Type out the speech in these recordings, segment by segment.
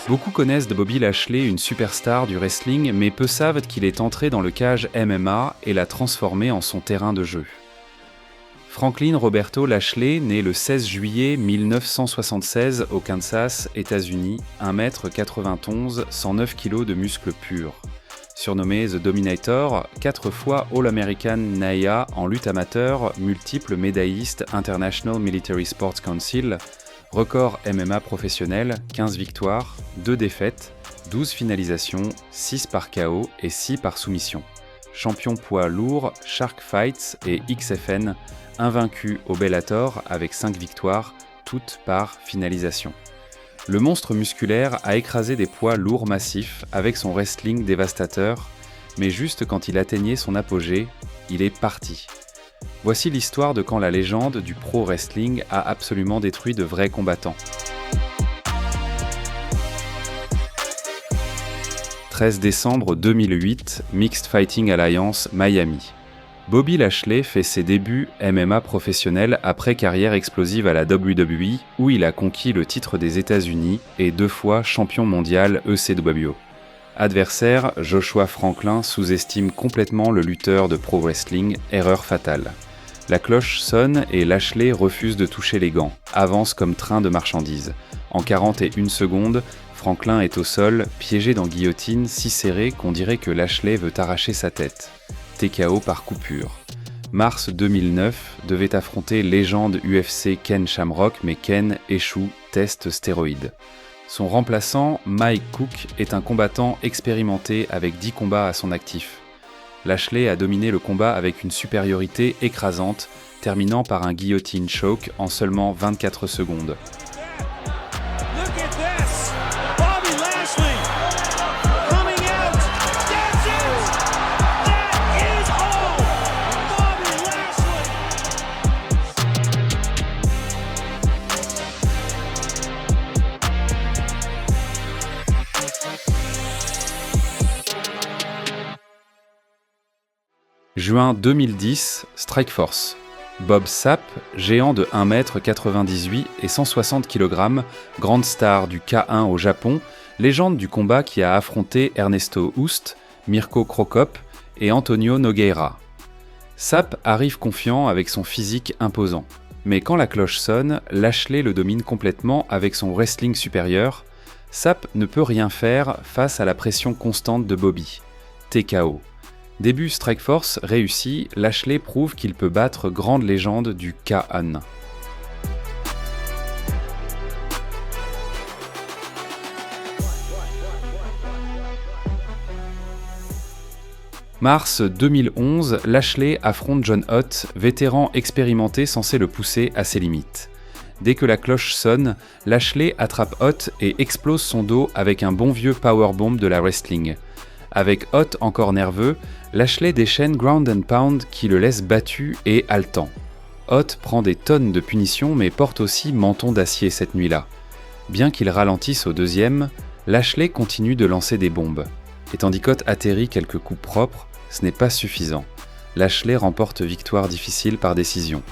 Beaucoup connaissent de Bobby Lashley une superstar du wrestling, mais peu savent qu'il est entré dans le cage MMA et l'a transformé en son terrain de jeu. Franklin Roberto Lashley, né le 16 juillet 1976 au Kansas, États-Unis, 1m91, 109 kg de muscles purs. Surnommé The Dominator, 4 fois All-American NAIA en lutte amateur, multiple médailliste International Military Sports Council, record MMA professionnel, 15 victoires, 2 défaites, 12 finalisations, 6 par KO et 6 par soumission. Champion poids lourd, Shark Fights et XFN, invaincu au Bellator avec 5 victoires, toutes par finalisation. Le monstre musculaire a écrasé des poids lourds massifs avec son wrestling dévastateur, mais juste quand il atteignait son apogée, il est parti. Voici l'histoire de quand la légende du pro wrestling a absolument détruit de vrais combattants. 13 décembre 2008, Mixed Fighting Alliance, Miami. Bobby Lashley fait ses débuts MMA professionnels après carrière explosive à la WWE où il a conquis le titre des États-Unis et 2 fois champion mondial ECW. Adversaire, Joshua Franklin sous-estime complètement le lutteur de pro wrestling, erreur fatale. La cloche sonne et Lashley refuse de toucher les gants, avance comme train de marchandises. En 41 secondes, Franklin est au sol, piégé dans guillotine si serré qu'on dirait que Lashley veut arracher sa tête. TKO par coupure. Mars 2009 devait affronter légende UFC Ken Shamrock, mais Ken échoue, test stéroïde. Son remplaçant, Mike Cook, est un combattant expérimenté avec 10 combats à son actif. Lashley a dominé le combat avec une supériorité écrasante, terminant par un guillotine choke en seulement 24 secondes. Juin 2010, Strikeforce. Bob Sapp, géant de 1m98 et 160 kg, grande star du K1 au Japon, légende du combat qui a affronté Ernesto Hoost, Mirko Cro Cop et Antonio Nogueira. Sapp arrive confiant avec son physique imposant. Mais quand la cloche sonne, Lashley le domine complètement avec son wrestling supérieur. Sapp ne peut rien faire face à la pression constante de Bobby. TKO. Début Strikeforce réussi, Lashley prouve qu'il peut battre grande légende du K1. Mars 2011, Lashley affronte John Ott, vétéran expérimenté censé le pousser à ses limites. Dès que la cloche sonne, Lashley attrape Ott et explose son dos avec un bon vieux powerbomb de la wrestling. Avec Ott encore nerveux, Lashley déchaîne Ground and Pound qui le laisse battu et haletant. Ott prend des tonnes de punitions mais porte aussi menton d'acier cette nuit-là. Bien qu'il ralentisse au deuxième, Lashley continue de lancer des bombes. Et tandis qu'Ott atterrit quelques coups propres, ce n'est pas suffisant. Lashley remporte victoire difficile par décision.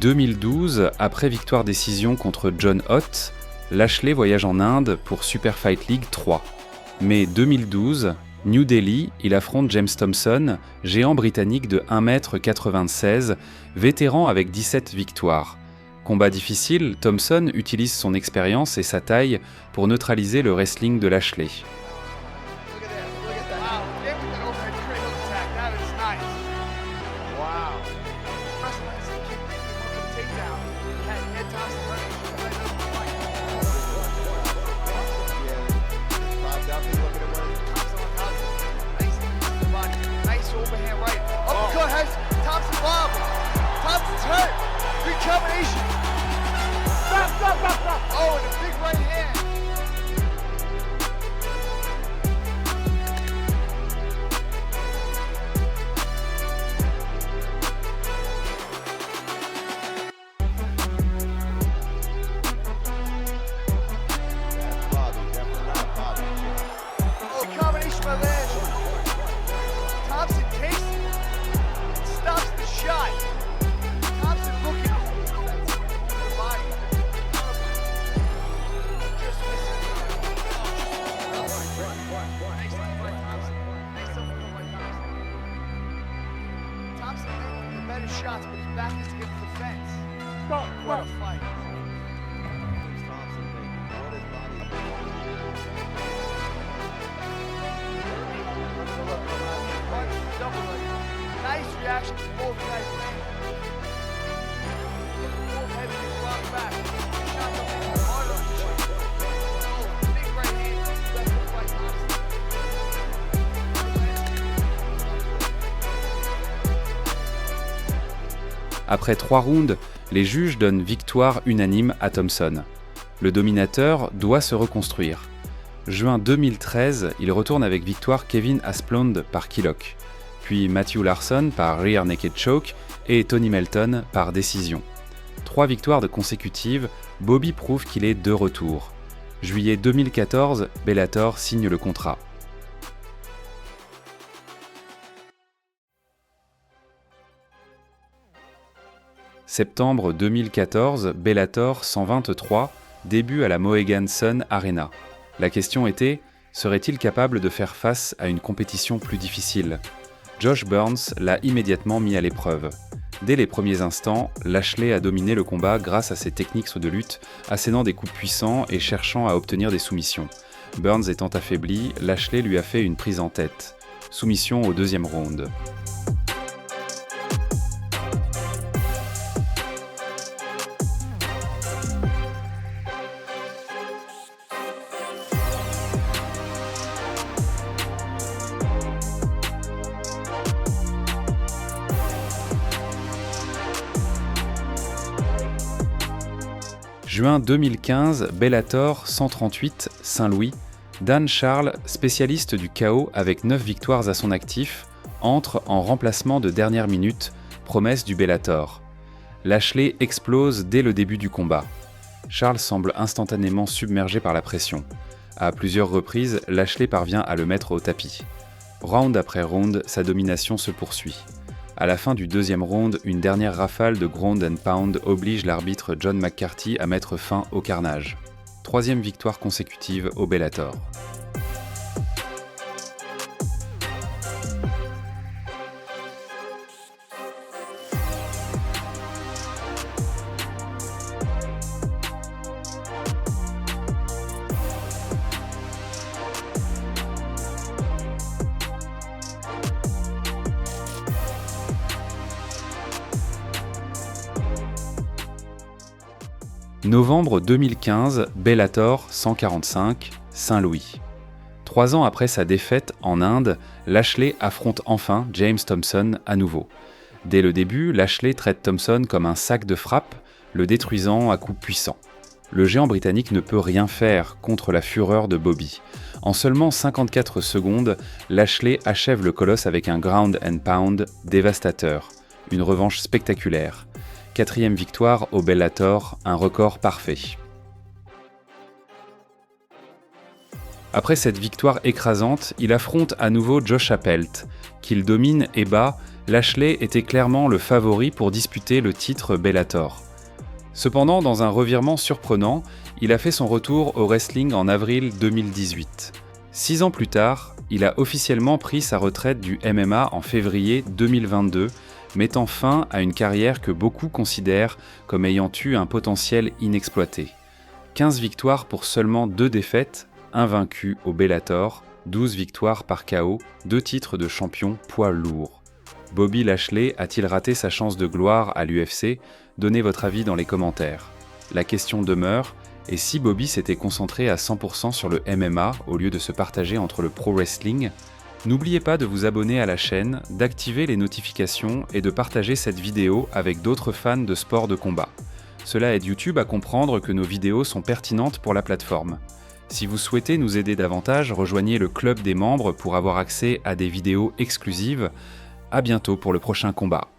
En 2012, après victoire décision contre John Ott, Lashley voyage en Inde pour Super Fight League 3. Mai 2012, New Delhi, il affronte James Thompson, géant britannique de 1m96, vétéran avec 17 victoires. Combat difficile, Thompson utilise son expérience et sa taille pour neutraliser le wrestling de Lashley. combination. Stop. Oh, and a big right hand. Oh, combination by Lash. Thompson takes it. Stops the shot. Thompson looking. Body. Just missing. Nice by Thompson. Nice by Thompson. Thompson making the better shots, but his back is against the fence. What a fight. Nice reaction to both guys. Both heads get brought back. Shots up in the heart of the shot. Oh, big right hand. That's what fight Thompson. Après 3 rounds, les juges donnent victoire unanime à Thompson. Le dominateur doit se reconstruire. Juin 2013, il retourne avec victoire Kevin Asplund par Killock, puis Matthew Larson par rear naked choke et Tony Melton par décision. 3 victoires de consécutives, Bobby prouve qu'il est de retour. Juillet 2014, Bellator signe le contrat. Septembre 2014, Bellator 123, début à la Mohegan Sun Arena. La question était, serait-il capable de faire face à une compétition plus difficile ? Josh Burns l'a immédiatement mis à l'épreuve. Dès les premiers instants, Lashley a dominé le combat grâce à ses techniques de lutte, assénant des coups puissants et cherchant à obtenir des soumissions. Burns étant affaibli, Lashley lui a fait une prise en tête. Soumission au 2e round. Juin 2015, Bellator 138, Saint-Louis. Dan Charles, spécialiste du KO avec 9 victoires à son actif, entre en remplacement de dernière minute, promesse du Bellator. Lashley explose dès le début du combat. Charles semble instantanément submergé par la pression. À plusieurs reprises, Lashley parvient à le mettre au tapis. Round après round, sa domination se poursuit. À la fin du 2e round, une dernière rafale de ground and pound oblige l'arbitre John McCarthy à mettre fin au carnage. 3e victoire consécutive au Bellator. Novembre 2015, Bellator 145, Saint-Louis. 3 ans après sa défaite en Inde, Lashley affronte enfin James Thompson à nouveau. Dès le début, Lashley traite Thompson comme un sac de frappe, le détruisant à coups puissants. Le géant britannique ne peut rien faire contre la fureur de Bobby. En seulement 54 secondes, Lashley achève le colosse avec un ground and pound dévastateur. Une revanche spectaculaire. 4e victoire au Bellator, un record parfait. Après cette victoire écrasante, il affronte à nouveau Josh Appelt. Qu'il domine et bat, Lashley était clairement le favori pour disputer le titre Bellator. Cependant, dans un revirement surprenant, il a fait son retour au wrestling en avril 2018. 6 ans plus tard, il a officiellement pris sa retraite du MMA en février 2022, mettant fin à une carrière que beaucoup considèrent comme ayant eu un potentiel inexploité. 15 victoires pour seulement 2 défaites, invaincu au Bellator, 12 victoires par KO, 2 titres de champion poids lourd. Bobby Lashley a-t-il raté sa chance de gloire à l'UFC ? Donnez votre avis dans les commentaires. La question demeure, et si Bobby s'était concentré à 100% sur le MMA au lieu de se partager entre le pro wrestling ? N'oubliez pas de vous abonner à la chaîne, d'activer les notifications et de partager cette vidéo avec d'autres fans de sport de combat. Cela aide YouTube à comprendre que nos vidéos sont pertinentes pour la plateforme. Si vous souhaitez nous aider davantage, rejoignez le club des membres pour avoir accès à des vidéos exclusives. À bientôt pour le prochain combat.